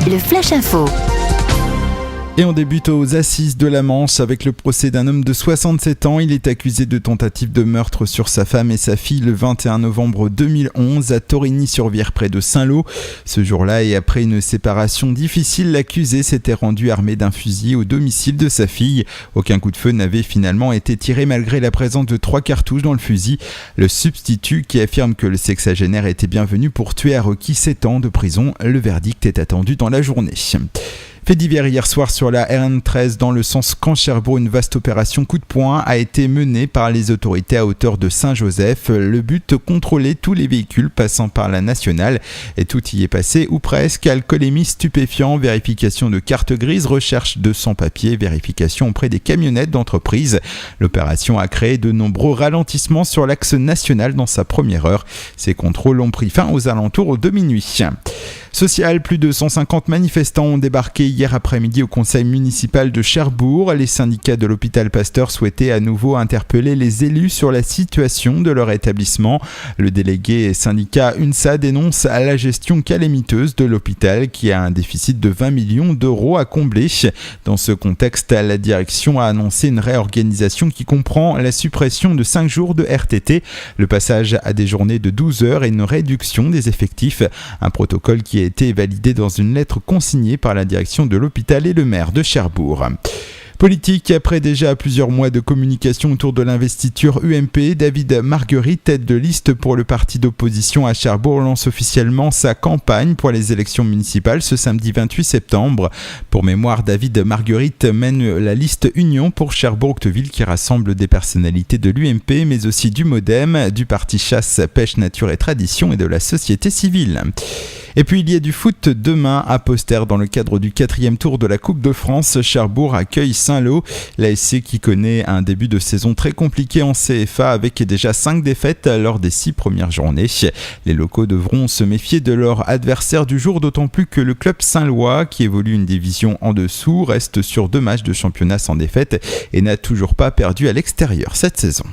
Le Flash Info. Et on débute aux assises de la Manche avec le procès d'un homme de 67 ans. Il est accusé de tentative de meurtre sur sa femme et sa fille le 21 novembre 2011 à Torigny-sur-Vire près de Saint-Lô. Ce jour-là et après une séparation difficile, l'accusé s'était rendu armé d'un fusil au domicile de sa fille. Aucun coup de feu n'avait finalement été tiré malgré la présence de 3 cartouches dans le fusil. Le substitut qui affirme que le sexagénaire était bien venu pour tuer a requis 7 ans de prison. Le verdict est attendu dans la journée. Fait divers hier soir sur la RN13 dans le sens Caen-Cherbourg, une vaste opération coup de poing a été menée par les autorités à hauteur de Saint-Joseph. Le but, contrôler tous les véhicules passant par la nationale et tout y est passé ou presque. Alcoolémie, stupéfiants, vérification de carte grise, recherche de sans-papiers, vérification auprès des camionnettes d'entreprise. L'opération a créé de nombreux ralentissements sur l'axe national dans sa première heure. Ces contrôles ont pris fin aux alentours de minuit. Social, plus de 150 manifestants ont débarqué hier après-midi au conseil municipal de Cherbourg. Les syndicats de l'hôpital Pasteur souhaitaient à nouveau interpeller les élus sur la situation de leur établissement. Le délégué syndicat UNSA dénonce la gestion calamiteuse de l'hôpital qui a un déficit de 20 millions d'euros à combler. Dans ce contexte, la direction a annoncé une réorganisation qui comprend la suppression de 5 jours de RTT, le passage à des journées de 12 heures et une réduction des effectifs. Un protocole qui a été validé dans une lettre consignée par la direction de l'hôpital et le maire de Cherbourg. Politique, après déjà plusieurs mois de communication autour de l'investiture UMP, David Margueritte, tête de liste pour le parti d'opposition à Cherbourg, lance officiellement sa campagne pour les élections municipales ce samedi 28 septembre. Pour mémoire, David Margueritte mène la liste Union pour Cherbourg-Octeville qui rassemble des personnalités de l'UMP mais aussi du MoDem, du parti Chasse, Pêche, Nature et Tradition et de la société civile. Et puis il y a du foot demain à Postère dans le cadre du 4e tour de la Coupe de France. Cherbourg accueille Saint-Lô, l'ASC qui connaît un début de saison très compliqué en CFA avec déjà 5 défaites lors des 6 premières journées. Les locaux devront se méfier de leur adversaire du jour, d'autant plus que le club Saint-Lois, qui évolue une division en dessous, reste sur 2 matchs de championnat sans défaite et n'a toujours pas perdu à l'extérieur cette saison.